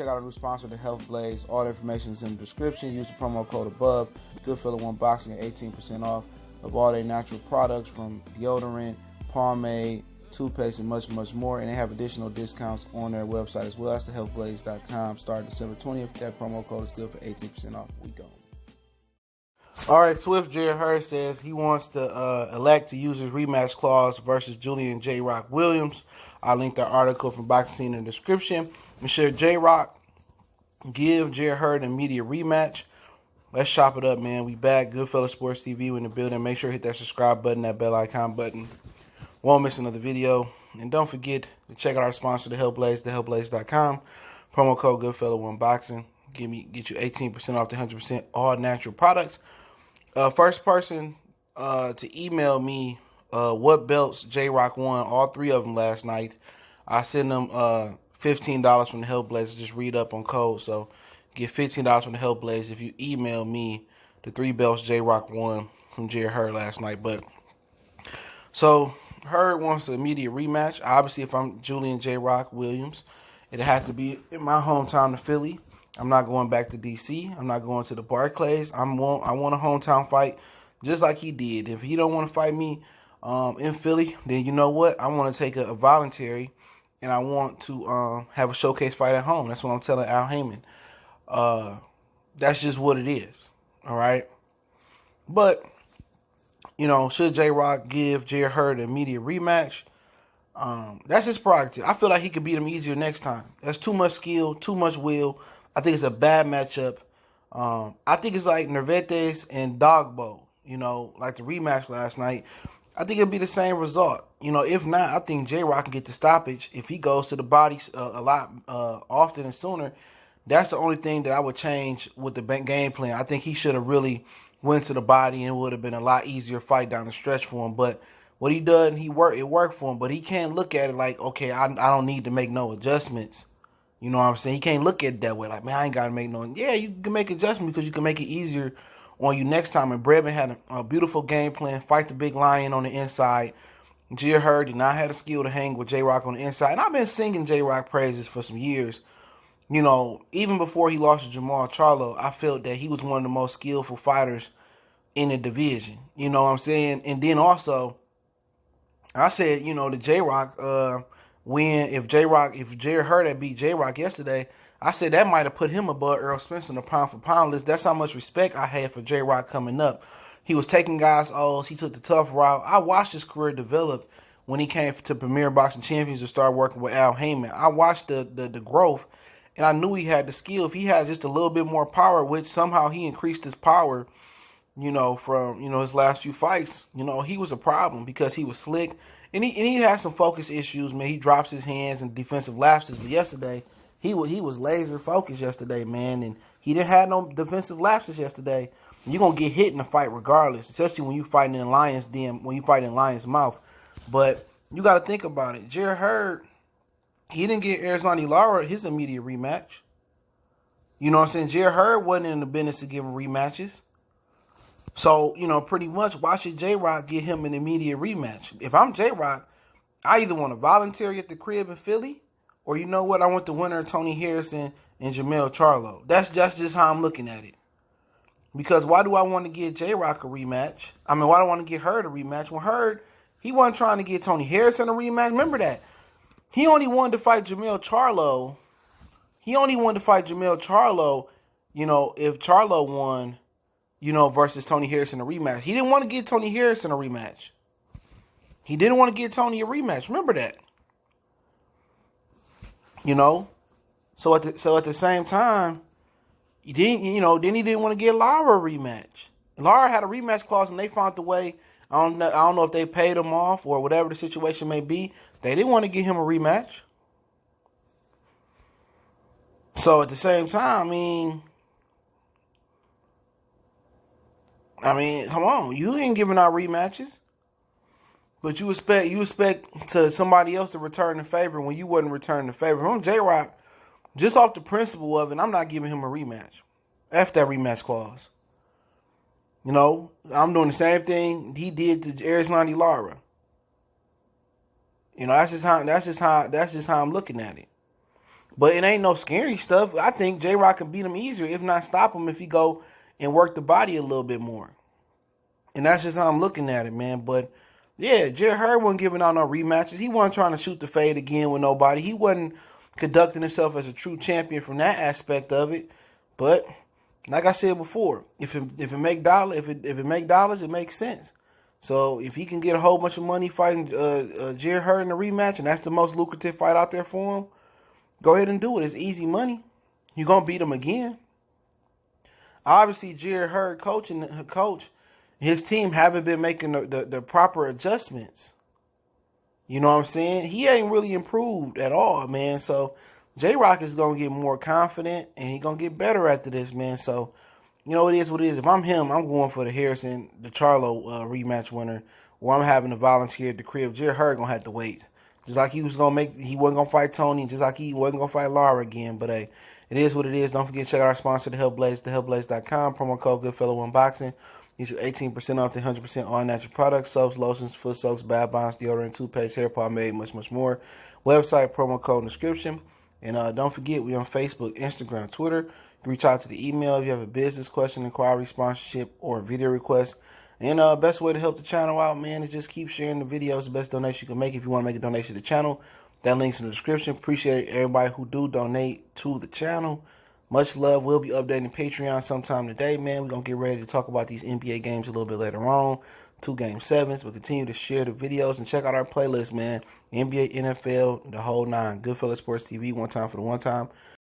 check out our new sponsor, the Health Blaze. All the information is in the description. Use the promo code above. Goodfella1 Boxing at 18% off of all their natural products from deodorant, pomade, toothpaste, and much, much more. And they have additional discounts on their website as well. That's thehealthblaze.com. Starting December 20th. That promo code is good for 18% off. We go. All right, Swift Jarrett Hurd says he wants to elect to use his rematch clause versus Julian J.Rock Williams. I'll link the article from Boxing Scene in the description. And share J.Rock, give Jarrett Hurd an immediate rematch. Let's chop it up, man. We back. Goodfella Sports TV. We in the building. Make sure to hit that subscribe button, that bell icon button. Won't miss another video. And don't forget to check out our sponsor, The Health Blaze, thehealthblaze.com. Promo code Goodfella1 Boxing. Get you 18% off the 100% all natural products. First person to email me what belts J.Rock won, all three of them last night. I send them $15 from the Health Blaze. Just read up on code. So get $15 from the Health Blaze if you email me the three belts J.Rock won from Jarrett Hurd last night. But so Hurd wants an immediate rematch. Obviously, if I'm Julian J.Rock Williams, it'd have to be in my hometown of Philly. I'm not going back to D.C. I'm not going to the Barclays. I want a hometown fight just like he did. If he don't want to fight me in Philly, then you know what? I want to take a voluntary, and I want to have a showcase fight at home. That's what I'm telling Al Heyman. That's just what it is, all right? But, you know, should J-Rock give Jarrett Hurd an immediate rematch? That's his prerogative. I feel like he could beat him easier next time. That's too much skill, too much will. I think it's a bad matchup. I think it's like Nervetes and Dogbo, you know, like the rematch last night. I think it'll be the same result. You know, if not, I think J-Rock can get the stoppage. If he goes to the body a lot often and sooner, that's the only thing that I would change with the game plan. I think he should have really went to the body, and it would have been a lot easier fight down the stretch for him. But what he done, it worked for him. But he can't look at it like, okay, I don't need to make no adjustments. You know what I'm saying? He can't look at it that way. Like, man, I ain't got to make no... Yeah, you can make adjustments because you can make it easier on you next time. And Brebman had a beautiful game plan. Fight the big lion on the inside. Jarrett Hurd did not have the skill to hang with J-Rock on the inside. And I've been singing J-Rock praises for some years. You know, even before he lost to Jamal Charlo, I felt that he was one of the most skillful fighters in the division. You know what I'm saying? And then also, I said, you know, the J-Rock... if Jarrett Hurd had beat J-Rock yesterday, I said that might have put him above Earl Spence in the pound-for-pound list. That's how much respect I had for J-Rock coming up. He was taking guys' O's. He took the tough route. I watched his career develop when he came to Premier Boxing Champions to start working with Al Heyman. I watched the growth, and I knew he had the skill. If he had just a little bit more power, which somehow he increased his power, you know, from, you know, his last few fights, you know, he was a problem because he was slick. And he had some focus issues, man. He drops his hands and defensive lapses. But yesterday, he was laser focused yesterday, man. And he didn't have no defensive lapses yesterday. You're going to get hit in the fight regardless, especially when you fighting in Lion's Den, when you fight in Lion's Mouth. But you got to think about it. Jarrett Hurd, he didn't get Erislandy Lara his immediate rematch. You know what I'm saying? Jarrett Hurd wasn't in the business of giving rematches. So, you know, pretty much, why should J-Rock get him an immediate rematch? If I'm J-Rock, I either want to voluntary at the crib in Philly, or you know what, I want the winner of Tony Harrison and Jamel Charlo. That's just how I'm looking at it. Because why do I want to get J-Rock a rematch? I mean, why do I want to get Hurd a rematch? When Hurd, he wasn't trying to get Tony Harrison a rematch. Remember that. He only wanted to fight Jamel Charlo. You know, if Charlo won, you know, versus Tony Harrison a rematch. He didn't want to get Tony Harrison a rematch. He didn't want to get Tony a rematch. Remember that. You know? So at the same time, he didn't want to get Lara a rematch. Lara had a rematch clause and they found the way. I don't know if they paid him off or whatever the situation may be. They didn't want to give him a rematch. So at the same time, I mean, come on, you ain't giving out rematches, but you expect to somebody else to return the favor when you wasn't returning the favor. I'm J-Rock, just off the principle of it, I'm not giving him a rematch. F that rematch clause. You know, I'm doing the same thing he did to Erislandy Lara. You know, that's just how I'm looking at it. But it ain't no scary stuff. I think J-Rock can beat him easier, if not stop him, if he go and work the body a little bit more. And that's just how I'm looking at it, man. But yeah, Jarrett Hurd wasn't giving out no rematches. He wasn't trying to shoot the fade again with nobody. He wasn't conducting himself as a true champion from that aspect of it. But like I said before, if it make dollars, it makes sense. So if he can get a whole bunch of money fighting Jarrett Hurd in a rematch, and that's the most lucrative fight out there for him, go ahead and do it. It's easy money. You're gonna beat him again. Obviously, Jarrett Hurd coach, his team haven't been making the proper adjustments. You know what I'm saying? He ain't really improved at all, man. So J-Rock is gonna get more confident and he gonna get better after this, man. So you know it is what it is. If I'm him, I'm going for the Charlo rematch winner, or I'm having to volunteer at the crib. Jarrett Hurd gonna have to wait. Just like he wasn't gonna fight Tony, just like he wasn't gonna fight Lara again. But hey, it is what it is. Don't forget to check out our sponsor, The Health Blaze, thehealthblaze.com. Promo code Goodfellow Unboxing. Get you 18% off the 100% all natural products, soaps, lotions, foot soaks, bath bombs, deodorant, toothpaste, hair pomade, much, much more. Website, promo code in the description. And don't forget, we on Facebook, Instagram, Twitter. You can reach out to the email if you have a business question, inquiry, sponsorship, or video request. And best way to help the channel out, man, is just keep sharing the videos. The best donation you can make if you want to make a donation to the channel. That link's in the description. Appreciate everybody who do donate to the channel. Much love. We'll be updating Patreon sometime today, man. We're going to get ready to talk about these NBA games a little bit later on. 2 Game 7s. We'll continue to share the videos and check out our playlist, man. NBA, NFL, the whole nine. Goodfellas Sports TV, one time for the one time.